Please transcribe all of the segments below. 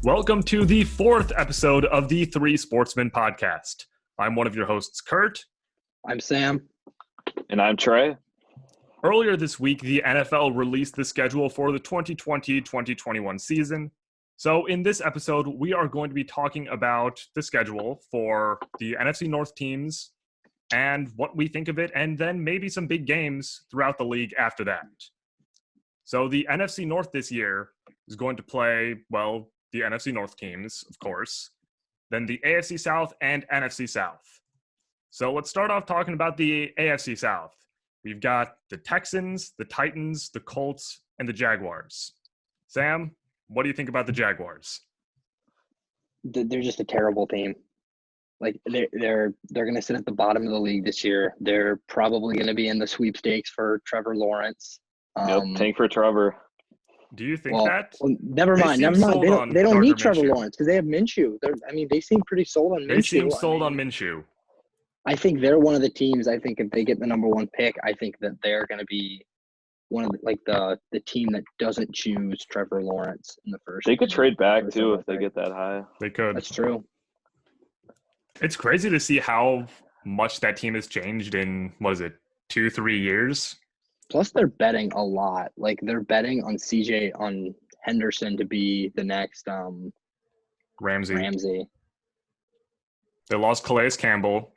Welcome to the fourth episode of the Three Sportsmen podcast. I'm one of your hosts, Kurt. I'm Sam. And I'm Trey. Earlier this week, the NFL released the schedule for the 2020-2021 season. So in this episode, we are going to be talking about the schedule for the NFC North teams and what we think of it, and then maybe some big games throughout the league after that. So the NFC North this year is going to play, well, the NFC North teams, of course, then the AFC South and NFC South. So let's start off talking about the AFC South. We've got the Texans, the Titans, the Colts, and the Jaguars. Sam, what do you think about the Jaguars? They're just a terrible team. Like they're going to sit at the bottom of the league this year. They're probably going to be in the sweepstakes for Trevor Lawrence. Tank for Trevor. Do you think that? Well, never mind. They don't need Trevor Lawrence because they have Minshew. They seem pretty sold on Minshew. They seem sold on Minshew. I think they're one of the teams. I think if they get the number one pick, I think that they're going to be one of the team that doesn't choose Trevor Lawrence in the first. They could trade back too if they get that high. They could. That's true. It's crazy to see how much that team has changed in, 2-3 years? Plus, they're betting a lot. Like, they're betting on Henderson to be the next Ramsey. They lost Calais Campbell.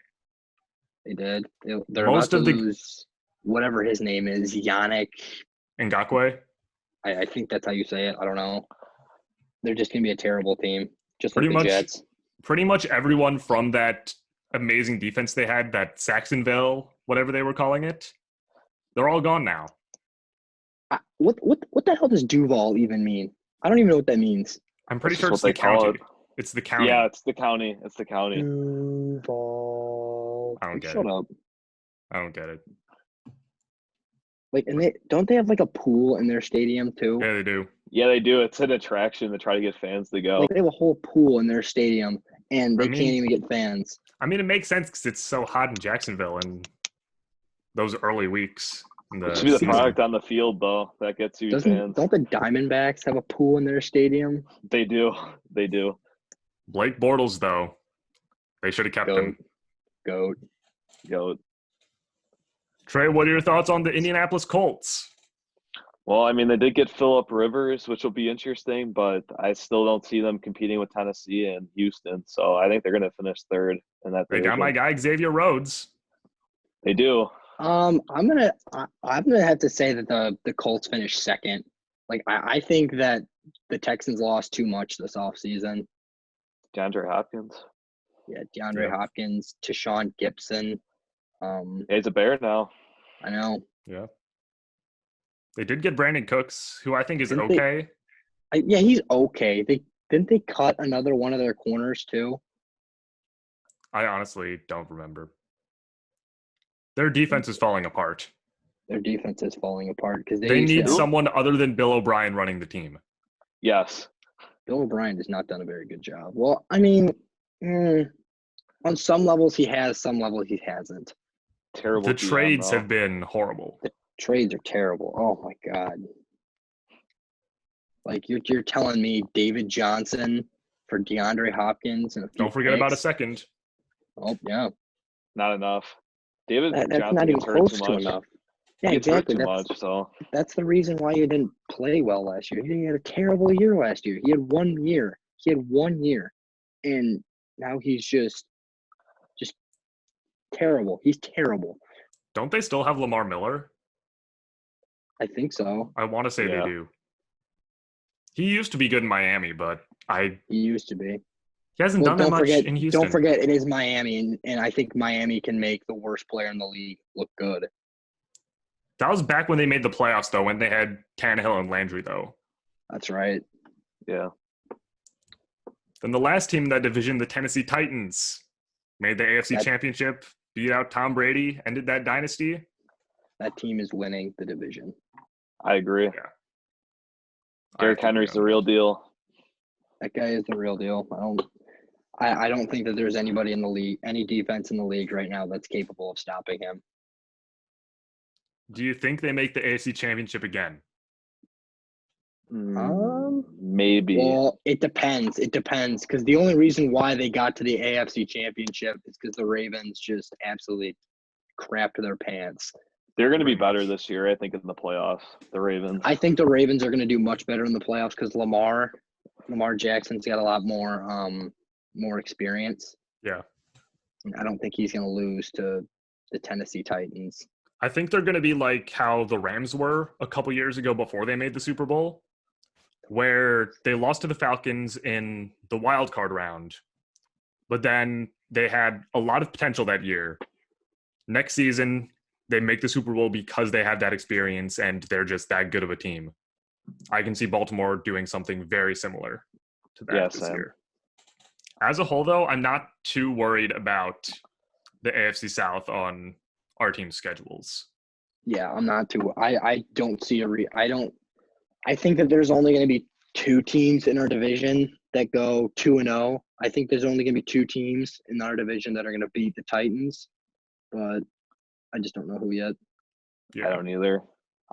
They did. They're about to lose whatever his name is, Yannick Ngakoue. I think that's how you say it. I don't know. They're just going to be a terrible team, just pretty like the much, Jets. Pretty much everyone from that amazing defense they had, that Saxonville, whatever they were calling it, they're all gone now. What the hell does Duval even mean? I don't even know what that means. I'm pretty sure it's the county. It's the county. Yeah, it's the county. Duval. I don't get it. Shut up. I don't get it. Like, and don't they have like a pool in their stadium too? Yeah, they do. Yeah, they do. It's an attraction to try to get fans to go. Like, they have a whole pool in their stadium, and they can't even get fans. I mean, it makes sense because it's so hot in Jacksonville and those early weeks. It should be the product on the field, though. That gets you fans. Don't the Diamondbacks have a pool in their stadium? They do. Blake Bortles, though, they should have kept him. Goat. Trey, what are your thoughts on the Indianapolis Colts? Well, I mean, they did get Phillip Rivers, which will be interesting, but I still don't see them competing with Tennessee and Houston. So I think they're going to finish third in that division. They got my guy Xavier Rhodes. They do. I'm gonna have to say that the Colts finished second. Like, I think that the Texans lost too much this offseason. DeAndre Hopkins. Yeah, DeAndre Hopkins, Tashawn Gibson. He's a Bear now. I know. Yeah. They did get Brandon Cooks, who I think is okay. He's okay. Didn't they cut another one of their corners too? I honestly don't remember. Their defense is falling apart. Their defense is falling apart because they need someone other than Bill O'Brien running the team. Yes. Bill O'Brien has not done a very good job. Well, I mean, on some levels he has, some levels he hasn't. Terrible. The trades have been horrible. The trades are terrible. Oh my God. Like, you're telling me David Johnson for DeAndre Hopkins and don't forget about a second. Oh yeah. Not enough. David that's Johnson not even close to enough. Yeah, exactly. That's the reason why you didn't play well last year. He had a terrible year last year. He had 1 year. And now he's just terrible. He's terrible. Don't they still have Lamar Miller? I think so. I want to say they do. He used to be good in Miami, but He used to be. He hasn't done that much in Houston. Don't forget, it is Miami, and I think Miami can make the worst player in the league look good. That was back when they made the playoffs, though, when they had Tannehill and Landry, though. That's right. Yeah. Then the last team in that division, the Tennessee Titans, made the AFC Championship, beat out Tom Brady, ended that dynasty. That team is winning the division. I agree. Yeah. Derrick Henry's the real deal. That guy is the real deal. I don't think that there's anybody in the league, any defense in the league right now that's capable of stopping him. Do you think they make the AFC Championship again? Maybe. Well, it depends. It depends because the only reason why they got to the AFC Championship is because the Ravens just absolutely crapped their pants. They're going to be better this year, I think, in the playoffs. The Ravens. I think the Ravens are going to do much better in the playoffs because Lamar Jackson's got a lot more experience. Yeah. And I don't think he's going to lose to the Tennessee Titans. I think they're going to be like how the Rams were a couple years ago before they made the Super Bowl, where they lost to the Falcons in the wild card round, but then they had a lot of potential that year. Next season, they make the Super Bowl because they have that experience and they're just that good of a team. I can see Baltimore doing something very similar to that this year. As a whole, though, I'm not too worried about the AFC South on our team's schedules. Yeah, I'm not too. I don't see I think that there's only going to be two teams in our division that go 2-0. I think there's only going to be two teams in our division that are going to beat the Titans, but I just don't know who yet. Yeah. I don't either.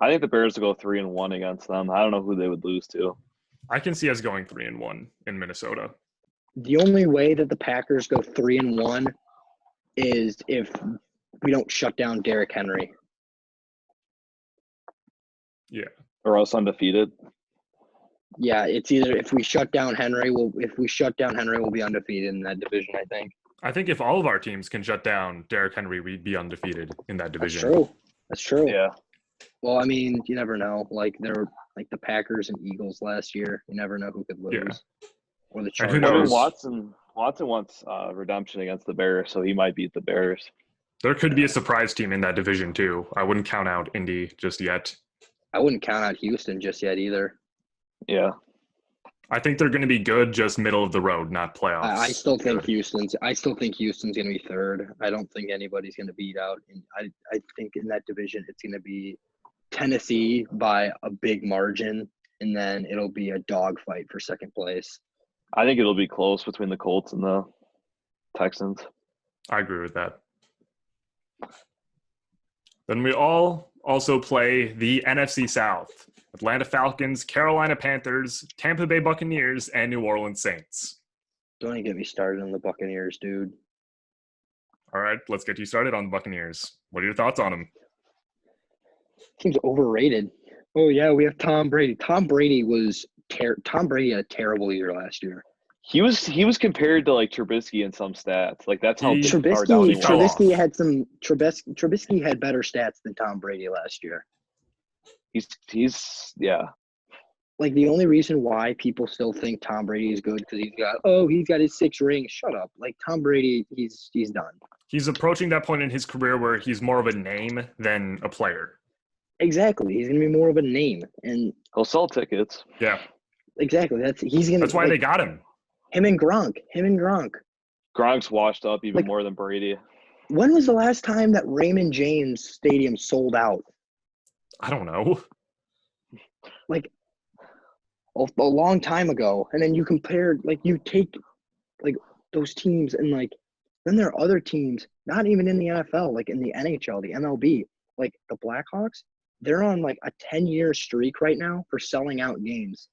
I think the Bears will go 3-1 against them. I don't know who they would lose to. I can see us going 3-1 in Minnesota. The only way that the Packers go 3-1 is if we don't shut down Derrick Henry. Yeah. Or else undefeated. Yeah, it's either if we shut down Henry, we'll be undefeated in that division, I think. I think if all of our teams can shut down Derrick Henry, we'd be undefeated in that division. That's true. Yeah. Well, I mean, you never know. Like they're like the Packers and Eagles last year. You never know who could lose. Yeah. Or the Chargers. I mean, Watson wants redemption against the Bears, so he might beat the Bears. There could be a surprise team in that division too. I wouldn't count out Indy just yet. I wouldn't count out Houston just yet either. Yeah. I think they're going to be good, just middle of the road, not playoffs. I still think Houston's going to be third. I don't think anybody's going to beat out. I think in that division it's going to be Tennessee by a big margin, and then it'll be a dogfight for second place. I think it'll be close between the Colts and the Texans. I agree with that. Then we all also play the NFC South. Atlanta Falcons, Carolina Panthers, Tampa Bay Buccaneers, and New Orleans Saints. Don't even get me started on the Buccaneers, dude. All right, let's get you started on the Buccaneers. What are your thoughts on them? Team's overrated. Oh, yeah, we have Tom Brady. Tom Brady had a terrible year last year. He was compared to like Trubisky in some stats. Like that's how Trubisky had better stats than Tom Brady last year. He's yeah. Like the only reason why people still think Tom Brady is good because he's got his 6 rings. Shut up. Like Tom Brady, he's done. He's approaching that point in his career where he's more of a name than a player. Exactly. He's gonna be more of a name, and he'll sell tickets. Yeah. Exactly. That's why they got him. Him and Gronk. Gronk's washed up even more than Brady. When was the last time that Raymond James Stadium sold out? I don't know. Like a long time ago. And then you compared, like you take like those teams and like then there are other teams, not even in the NFL, like in the NHL, the MLB, like the Blackhawks, they're on like a 10-year streak right now for selling out games.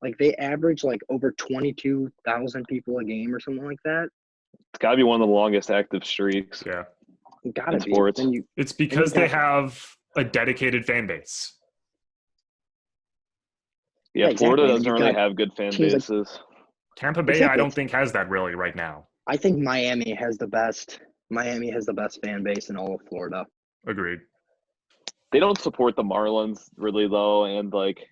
Like they average like over 22,000 people a game or something like that. It's got to be one of the longest active streaks. Yeah. Got to be. Sports. It's because they have a dedicated fan base. Yeah, exactly. Florida doesn't really have good fan bases. Like, Tampa Bay, I don't think has that really right now. I think Miami has the best fan base in all of Florida. Agreed. They don't support the Marlins really though, and like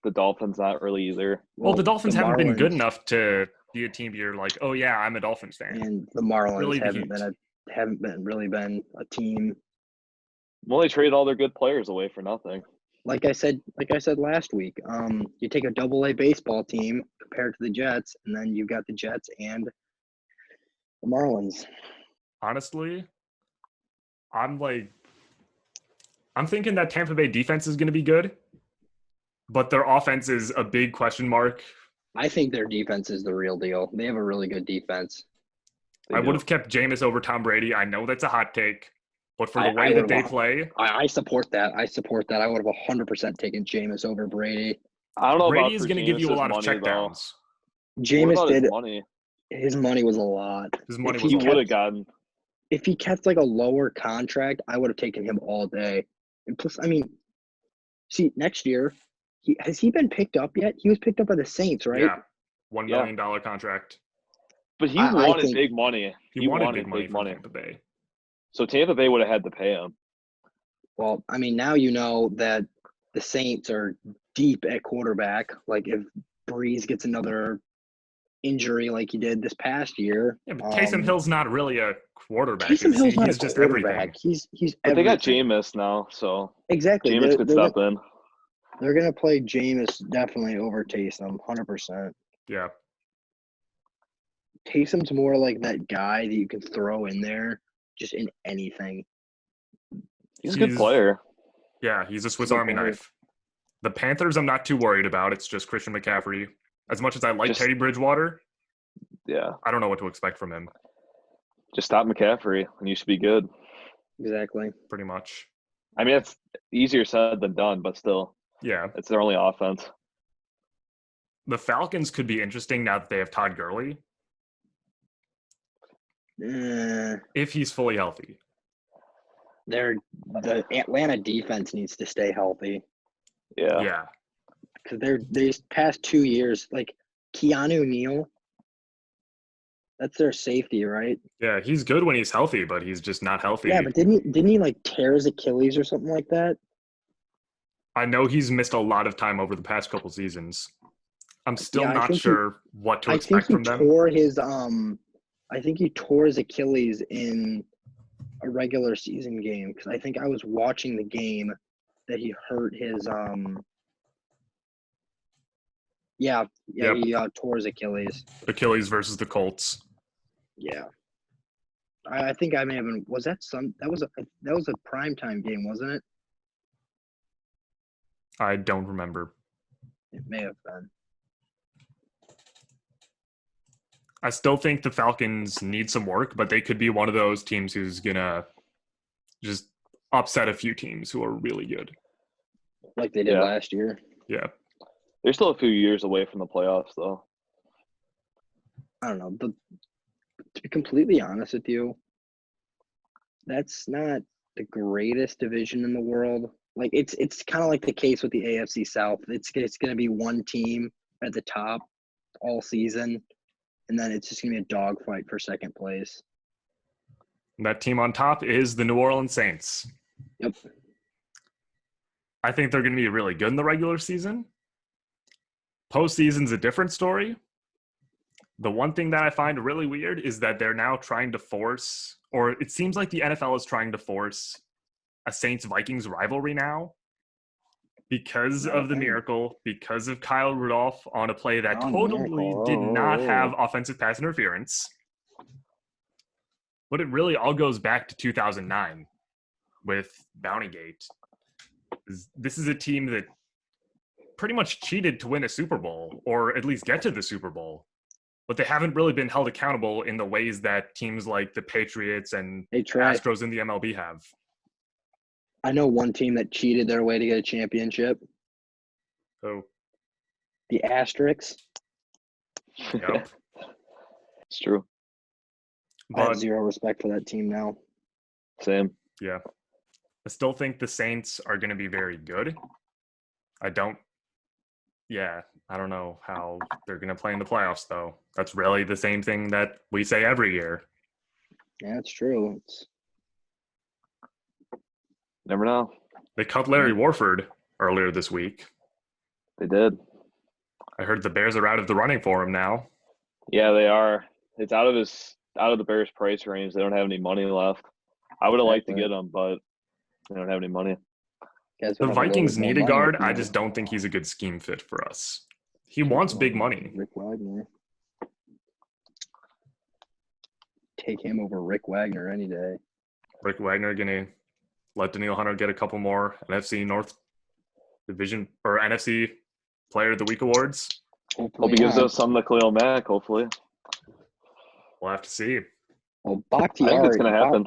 the Dolphins not really either. Well, the Dolphins haven't been good enough to be a team you're like, oh yeah, I'm a Dolphins fan. And the Marlins really haven't been a team. Well, they traded all their good players away for nothing. Like I said last week, you take a Double-A baseball team compared to the Jets, and then you've got the Jets and the Marlins. Honestly, I'm thinking that Tampa Bay defense is going to be good, but their offense is a big question mark. I think their defense is the real deal. They have a really good defense. I would have kept Jameis over Tom Brady. I know that's a hot take. But for the way that they play, I support that. I would have 100% taken Jameis over Brady. I don't know Brady about is going to give you a lot of checkdowns. Jameis did. His money? His money was a lot. His money He would have gotten. If he kept like a lower contract, I would have taken him all day. And plus, I mean, see, next year, has he been picked up yet? He was picked up by the Saints, right? Yeah, $1 million contract. But he wanted big money. He wanted big money from Tampa Bay. So Tampa Bay would have had to pay him. Well, I mean, now you know that the Saints are deep at quarterback. Like if Breeze gets another injury like he did this past year. Yeah, but Taysom Hill's not really a quarterback. Taysom Hill's not he's a just quarterback. Everything. He's But everything. they got Jameis now, so exactly. Jameis could step in. They're gonna play Jameis definitely over Taysom, 100%. Yeah. Taysom's more like that guy that you can throw in there just in anything. He's a good player. Yeah, he's a Swiss Army knife. The Panthers, I'm not too worried about. It's just Christian McCaffrey. As much as I like Teddy Bridgewater, I don't know what to expect from him. Just stop McCaffrey, and you should be good. Exactly. Pretty much. I mean, it's easier said than done, but still. Yeah. It's their only offense. The Falcons could be interesting now that they have Todd Gurley. If he's fully healthy. The Atlanta defense needs to stay healthy. Yeah. Yeah. Because these past 2 years, like Keanu Neal, that's their safety, right? Yeah, he's good when he's healthy, but he's just not healthy. Yeah, but didn't he like tear his Achilles or something like that? I know he's missed a lot of time over the past couple seasons. I'm still not sure what to expect from them. I think he tore his Achilles in a regular season game because I think I was watching the game that he hurt his he tore his Achilles. Achilles versus the Colts. Yeah. I think I may have been. Was that that was a primetime game, wasn't it? I don't remember. It may have been. I still think the Falcons need some work, but they could be one of those teams who's gonna just upset a few teams who are really good. Like they did last year. Yeah. They're still a few years away from the playoffs, though. I don't know. To be completely honest with you, that's not the greatest division in the world. Like it's kind of like the case with the AFC South. It's going to be one team at the top all season, and then it's just going to be a dogfight for second place. That team on top is the New Orleans Saints. Yep. I think they're going to be really good in the regular season. Postseason's a different story. The one thing that I find really weird is that they're now trying to force, or it seems like the NFL is trying to force a Saints-Vikings rivalry now because of the miracle, because of Kyle Rudolph on a play that totally did not have offensive pass interference. But it really all goes back to 2009 with Bountygate. This is a team that pretty much cheated to win a Super Bowl, or at least get to the Super Bowl. But they haven't really been held accountable in the ways that teams like the Patriots and Astros in the MLB have. I know one team that cheated their way to get a championship. Oh. The Asterisks. Yep. It's true. I have zero respect for that team now. Same. Yeah. I still think the Saints are going to be very good. I don't know how they're going to play in the playoffs, though. That's really the same thing that we say every year. Yeah, it's true. Never know. They cut Larry Warford earlier this week. They did. I heard the Bears are out of the running for him now. Yeah, they are. It's out of the Bears' price range. They don't have any money left. I would have liked to get him, but they don't have any money. The Vikings need a guard. I just don't think he's a good scheme fit for us. He wants big money. Rick Wagner. Take him over Rick Wagner any day. Rick Wagner going to let Daniil Hunter get a couple more NFC North Division or NFC Player of the Week awards. Hope he gives us some to Khalil Mack, hopefully. We'll have to see. Well, Bakhtiari, I think it's going to happen.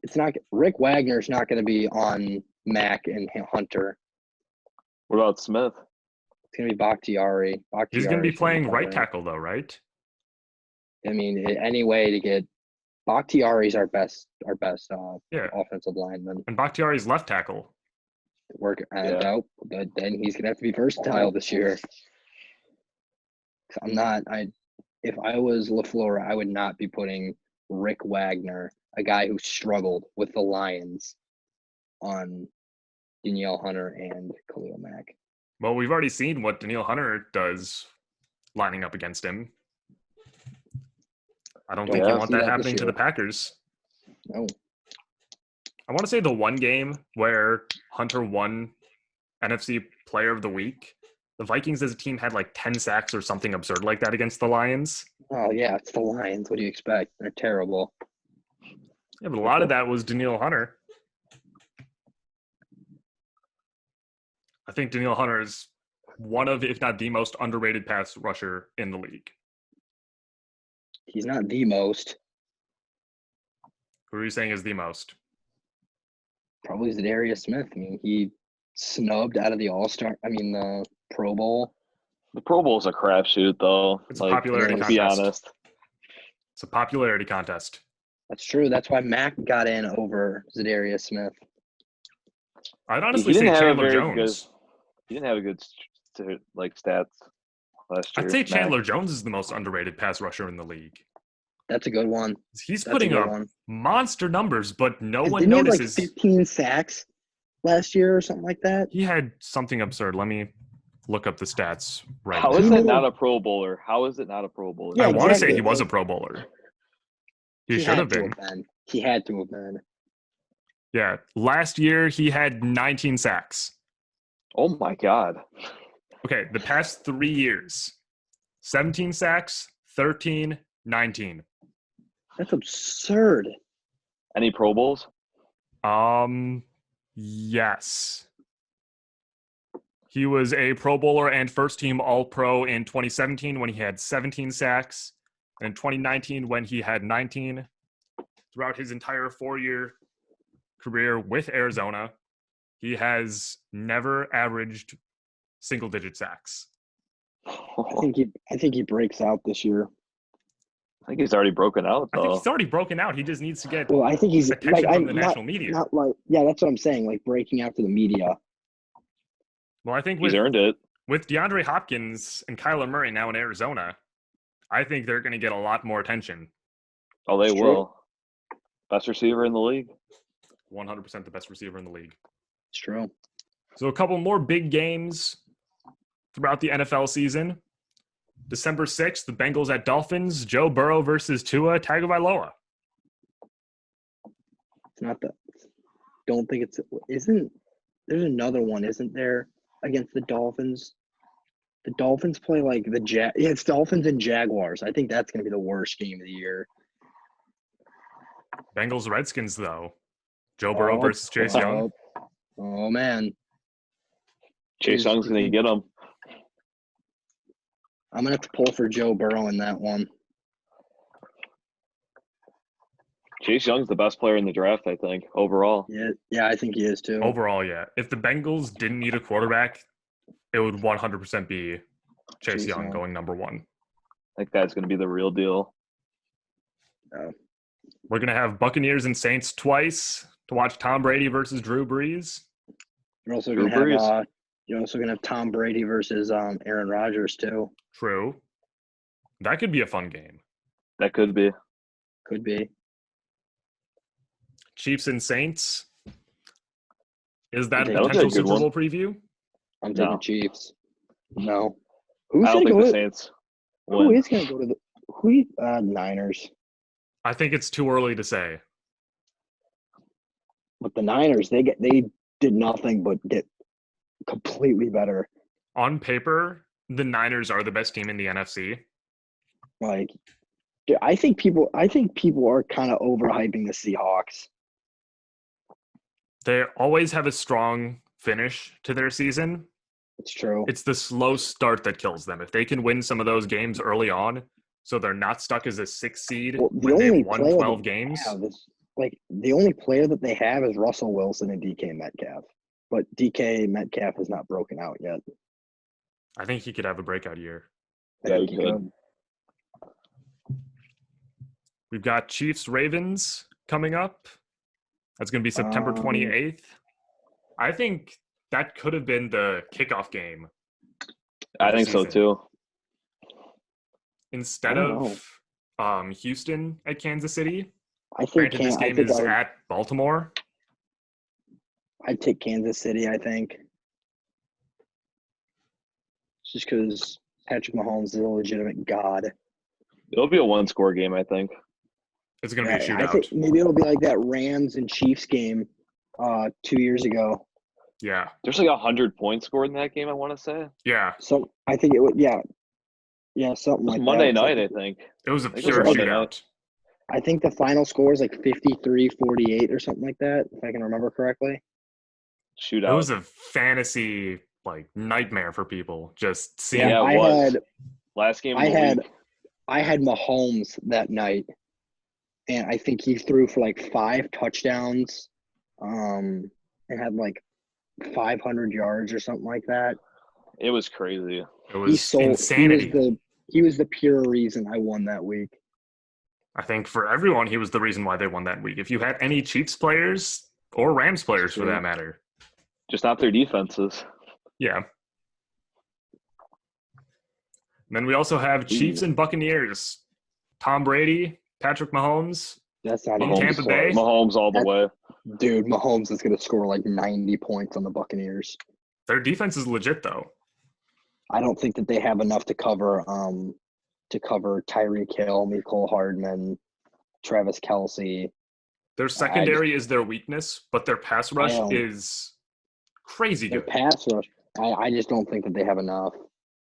It's not. Rick Wagner's not going to be on Mack and Hunter. What about Smith? It's going to be Bakhtiari. He's going to be playing right covering. tackle, though, right? I mean, any way to get Bakhtiari's our best offensive lineman. And Bakhtiari's left tackle. Nope. But then he's going to have to be versatile this year. If I was LaFleur, I would not be putting Rick Wagner, a guy who struggled with the Lions, on Danielle Hunter and Khalil Mack. Well, we've already seen what Danielle Hunter does lining up against him. I don't think you want that happening to the Packers. No. I want to say the one game where Hunter won NFC Player of the Week, the Vikings as a team had like 10 sacks or something absurd like that against the Lions. Oh, yeah, it's the Lions. What do you expect? They're terrible. Yeah, but a lot of that was Danielle Hunter. I think Danielle Hunter is one of, if not the most underrated pass rusher in the league. He's not the most. Who are you saying is the most? Probably Zadarius Smith. I mean, he snubbed out of the the Pro Bowl. The Pro Bowl is a crapshoot, though. It's a popularity contest. To be honest. It's a popularity contest. That's true. That's why Mac got in over Zadarius Smith. I'd honestly say Chandler Jones. He didn't have a good stats last year. I'd say Chandler Jones is the most underrated pass rusher in the league. That's a good one. He's putting up monster numbers, but no one notices. Didn't he have 15 sacks last year or something like that? He had something absurd. Let me look up the stats right now. How is it not a Pro Bowler? How is it not a Pro Bowler? Yeah, I want to say he was a Pro Bowler. He should have been. He had to have been. Yeah. Last year, he had 19 sacks. Oh, my God. Okay, the past 3 years, 17 sacks, 13, 19. That's absurd. Any Pro Bowls? Yes. He was a Pro Bowler and first-team All-Pro in 2017 when he had 17 sacks, and in 2019 when he had 19. Throughout his entire 4-year career with Arizona, he has never averaged single-digit sacks. I think he breaks out this year. I think he's already broken out, though. I think he's already broken out. He just needs to get I think he's attention from the national media. That's what I'm saying, like breaking out to the media. Well, I think he's earned it. With DeAndre Hopkins and Kyler Murray now in Arizona, I think they're going to get a lot more attention. Oh, they will. Best receiver in the league. 100% the best receiver in the league. It's true. So a couple more big games throughout the NFL season. December 6th, the Bengals at Dolphins. Joe Burrow versus Tua Tagovailoa. It's not that. Don't think it's. Isn't there's another one? Isn't there against the Dolphins? The Dolphins play like the it's Dolphins and Jaguars. I think that's going to be the worst game of the year. Bengals Redskins though. Joe Burrow versus Chase Young. Oh man. Chase Young's going to get him. I'm going to have to pull for Joe Burrow in that one. Chase Young's the best player in the draft, I think, overall. Yeah, I think he is too. Overall, yeah. If the Bengals didn't need a quarterback, it would 100% be Chase Young going number one. That guy's going to be the real deal. We're going to have Buccaneers and Saints twice to watch Tom Brady versus Drew Brees. You're also going to have Tom Brady versus Aaron Rodgers too. True. That could be a fun game. That could be. Could be. Chiefs and Saints. Is that a potential Super Bowl preview? I'm taking Chiefs. No. I don't think the Saints win. Who is going to go to the Niners? I think it's too early to say. But the Niners, they did nothing but get completely better. On paper, the Niners are the best team in the NFC. Like, dude, I think people are kind of overhyping the Seahawks. They always have a strong finish to their season. It's true. It's the slow start that kills them. If they can win some of those games early on, so they're not stuck as a 6 seed when they've won 12 games. The only player that they have is Russell Wilson and DK Metcalf. But DK Metcalf has not broken out yet. I think he could have a breakout year. Yeah, he could. We've got Chiefs-Ravens coming up. That's going to be September 28th. I think that could have been the kickoff game. I think so too. Instead of Houston at Kansas City. I think this game is at Baltimore. I'd take Kansas City, I think. Just because Patrick Mahomes is a legitimate god. It'll be a one-score game, I think. It's going to be a shootout. I think maybe it'll be like that Rams and Chiefs game 2 years ago. Yeah. There's like 100 points scored in that game, I want to say. Yeah. So I think it would, yeah, something like Monday that. night, I think. It was a pure shootout. I think the final score is like 53-48 or something like that, if I can remember correctly. Shootout. It was a fantasy nightmare for people. Just seeing. Yeah, it was. Last game. I had Mahomes that night, and I think he threw for 5 touchdowns, and had 500 yards or something like that. It was crazy. It was insanity. He was the pure reason I won that week. I think for everyone, he was the reason why they won that week. If you had any Chiefs players or Rams players for that matter. Just not their defenses. Yeah. And then we also have Chiefs and Buccaneers. Tom Brady, Patrick Mahomes. That's not in Tampa Bay. Mahomes all the way. Dude, Mahomes is going to score 90 points on the Buccaneers. Their defense is legit, though. I don't think that they have enough to cover Tyreek Hill, Mecole Hardman, Travis Kelce. Their secondary is their weakness, but their pass rush is crazy good. Their pass rush, I just don't think that they have enough.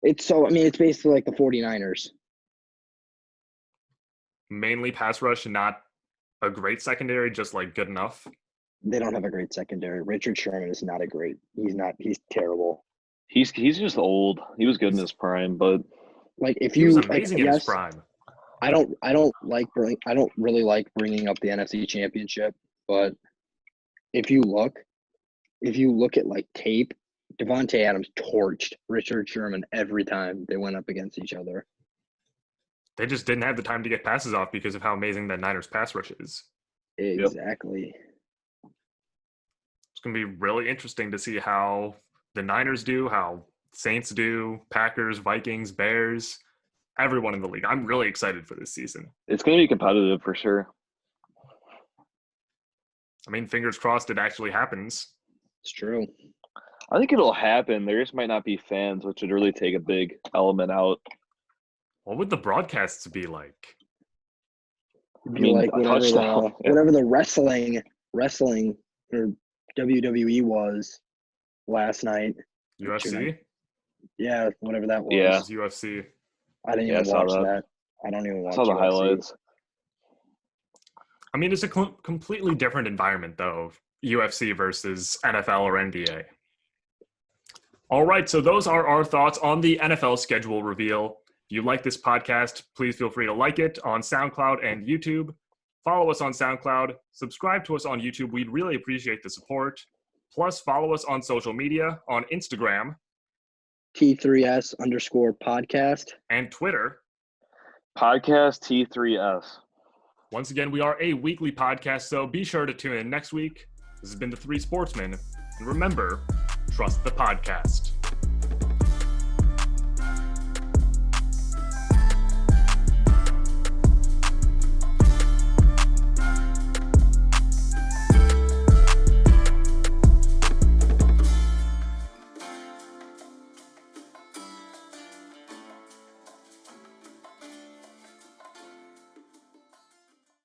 It's basically like the 49ers. Mainly pass rush, not a great secondary, just good enough. They don't have a great secondary. Richard Sherman is not he's terrible. He's just old. He was good in his prime, but he was amazing in his prime. I don't really like bringing up the NFC Championship, but if you look at tape, Devontae Adams torched Richard Sherman every time they went up against each other. They just didn't have the time to get passes off because of how amazing that Niners pass rush is. Exactly. It's going to be really interesting to see how the Niners do, how Saints do, Packers, Vikings, Bears, everyone in the league. I'm really excited for this season. It's going to be competitive for sure. Fingers crossed it actually happens. It's true. I think it'll happen. There just might not be fans, which would really take a big element out. What would the broadcasts be like? Whatever the wrestling or WWE was last night. UFC? Yeah, whatever that was. Yeah. It was UFC. I didn't even watch that. I don't even watch I saw the UFC. highlights. It's a completely different environment, though, UFC versus NFL or NBA. All right, so those are our thoughts on the NFL schedule reveal. If you like this podcast, please feel free to like it on SoundCloud and YouTube. Follow us on SoundCloud. Subscribe to us on YouTube. We'd really appreciate the support. Plus, follow us on social media on Instagram. T3S_podcast. And Twitter. Podcast T3S. Once again, we are a weekly podcast, so be sure to tune in next week. This has been the 3 Sportsmen. And remember, trust the podcast.